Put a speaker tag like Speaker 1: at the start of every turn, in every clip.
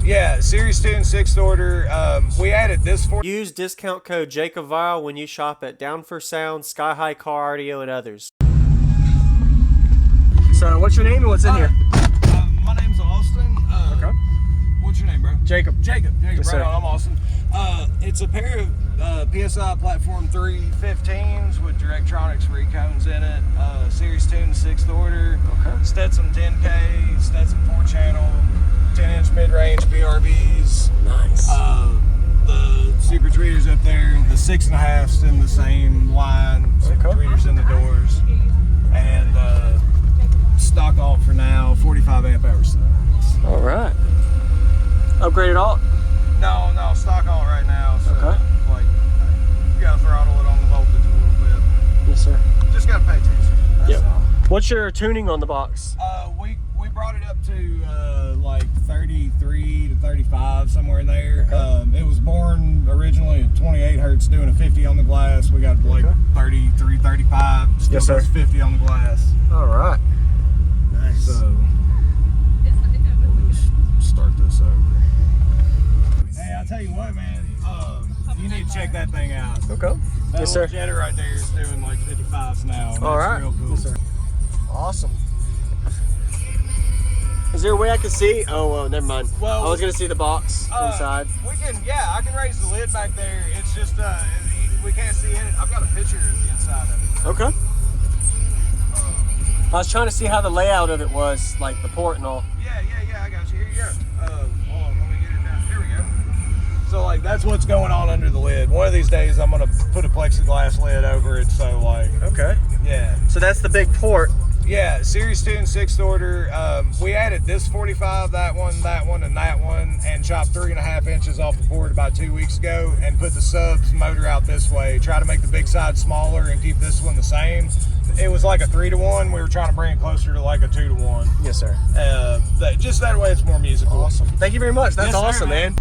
Speaker 1: Yeah, Series 2 and 6th order. We added this for.
Speaker 2: Use discount code JACOBVIRAL when you shop at Down for Sound, Sky High Car Audio, and others. So, what's your name and what's in here?
Speaker 1: My name's Austin.
Speaker 2: Okay.
Speaker 1: What's your name, bro?
Speaker 2: Jacob.
Speaker 1: Jacob.
Speaker 2: Yes,
Speaker 1: Right
Speaker 2: sir.
Speaker 1: on, I'm Austin. It's a pair of PSI Platform 315s with Directronics recones in it. Series 2 and 6th order.
Speaker 2: Okay.
Speaker 1: Stetson 10K, Stetson 4-channel, 10-inch mid-range BRBs.
Speaker 2: Nice.
Speaker 1: The super tweeters up there, the 6.5s in the same line, super tweeters in the doors, and stock alt for now, 45 amp hours.
Speaker 2: All right. Upgraded alt?
Speaker 1: No, stock alt right now. So,
Speaker 2: Okay.
Speaker 1: like, you gotta throttle it on the voltage a little bit.
Speaker 2: Yes, sir.
Speaker 1: Just gotta pay attention. That's
Speaker 2: Yep.
Speaker 1: all.
Speaker 2: What's your tuning on the box?
Speaker 1: We brought it up to like 33 to 35, somewhere in there.
Speaker 2: Okay.
Speaker 1: It was born originally at 28 hertz, doing a 50 on the glass. We got like 33, 35, still
Speaker 2: Yes, sir.
Speaker 1: does 50 on the glass.
Speaker 2: All right.
Speaker 1: Nice. So we'll just start this over. Hey, I'll tell you what, man. You need to check that thing out.
Speaker 2: Okay.
Speaker 1: That
Speaker 2: Yes,
Speaker 1: little
Speaker 2: sir.
Speaker 1: Jetta right there is doing like 55s now. And
Speaker 2: All
Speaker 1: that's
Speaker 2: right.
Speaker 1: real cool.
Speaker 2: Yes, sir. Awesome. Is there a way I can see? Oh, well, never mind.
Speaker 1: Well,
Speaker 2: I was going to see the box inside.
Speaker 1: We can, yeah, I can raise the lid back there. It's just, we can't see in it. I've got a picture of the inside of it.
Speaker 2: Okay. I was trying to see how the layout of it was, like the port and all.
Speaker 1: Yeah, I got you. Here you go. Hold on, let me get it down. Here we go. So, like, that's what's going on under the lid. One of these days, I'm going to put a plexiglass lid over it, so, like...
Speaker 2: Okay.
Speaker 1: Yeah.
Speaker 2: So that's the big port.
Speaker 1: Yeah, Series 2 and 6th order. We added this 45, that one, and that one, and chopped 3.5 inches off the port about 2 weeks ago, and put the subs motor out this way. Try to make the big side smaller and keep this one the same. It was like a 3-to-1. We were trying to bring it closer to like a 2-to-1.
Speaker 2: Yes, sir.
Speaker 1: Just that way it's more musical.
Speaker 2: Awesome. Thank you very much. That's
Speaker 1: Yes, sir,
Speaker 2: awesome, man.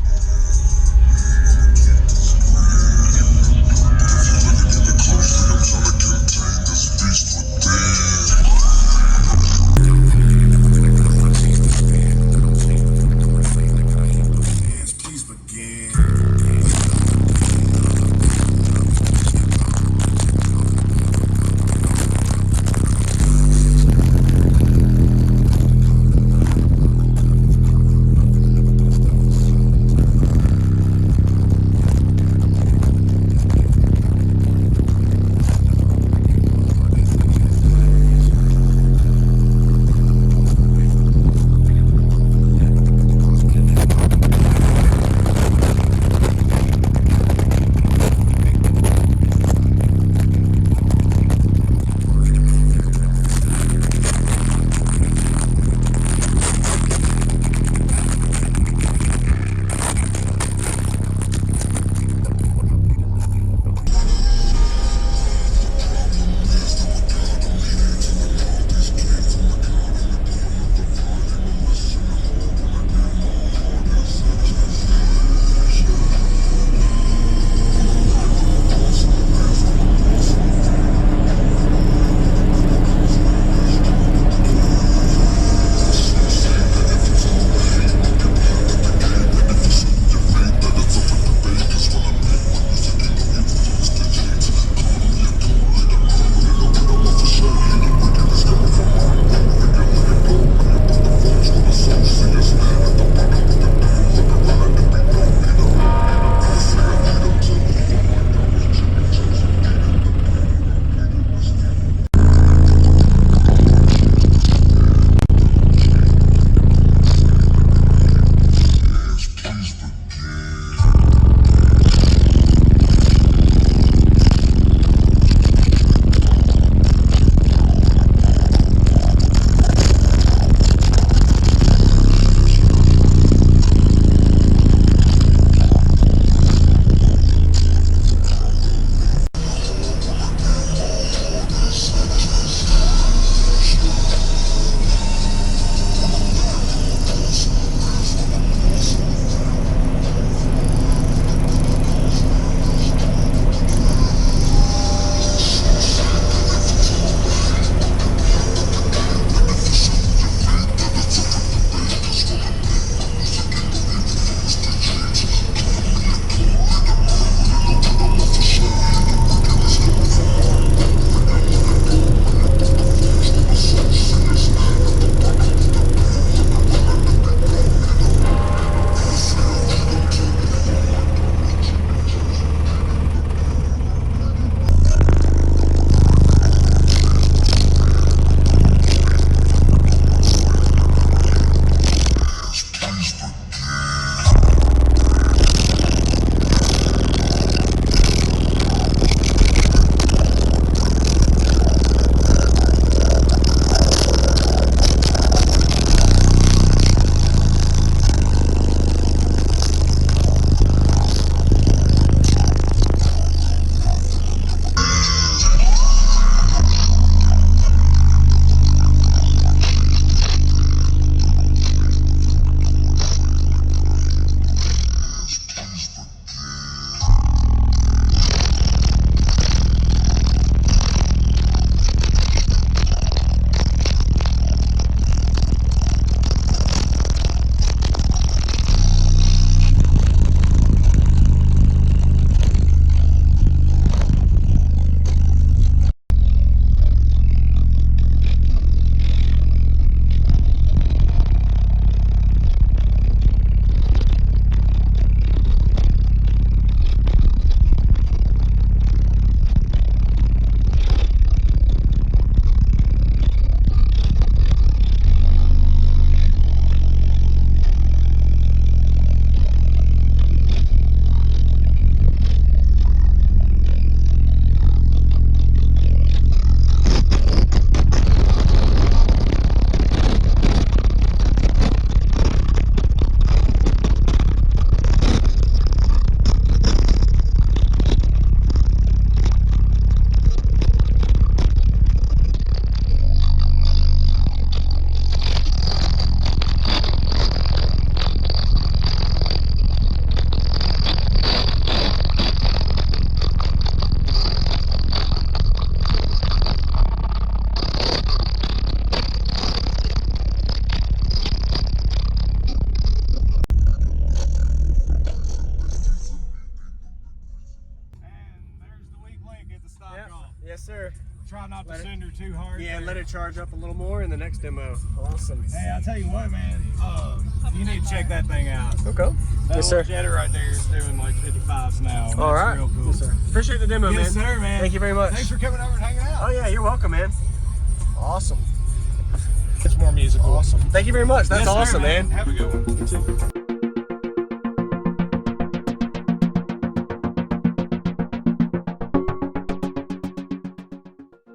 Speaker 2: sir.
Speaker 1: Try not to send her too hard.
Speaker 2: Yeah,
Speaker 1: there.
Speaker 2: let it charge up a little more in the next demo. Awesome.
Speaker 1: Hey, I'll tell you what, man. You need to check that thing out.
Speaker 2: Okay.
Speaker 1: That
Speaker 2: Yes,
Speaker 1: little
Speaker 2: sir.
Speaker 1: Jetta right there is doing like 55s now.
Speaker 2: All
Speaker 1: That's
Speaker 2: right.
Speaker 1: real cool.
Speaker 2: Yes, sir. Appreciate the demo, man.
Speaker 1: Yes, sir, man.
Speaker 2: Thank you very much.
Speaker 1: Thanks for coming over and hanging out.
Speaker 2: Oh, yeah, you're welcome, man. Awesome.
Speaker 1: It's more musical.
Speaker 2: Awesome. Thank you very much. That's
Speaker 1: Yes, sir,
Speaker 2: awesome, man.
Speaker 1: Have a good one.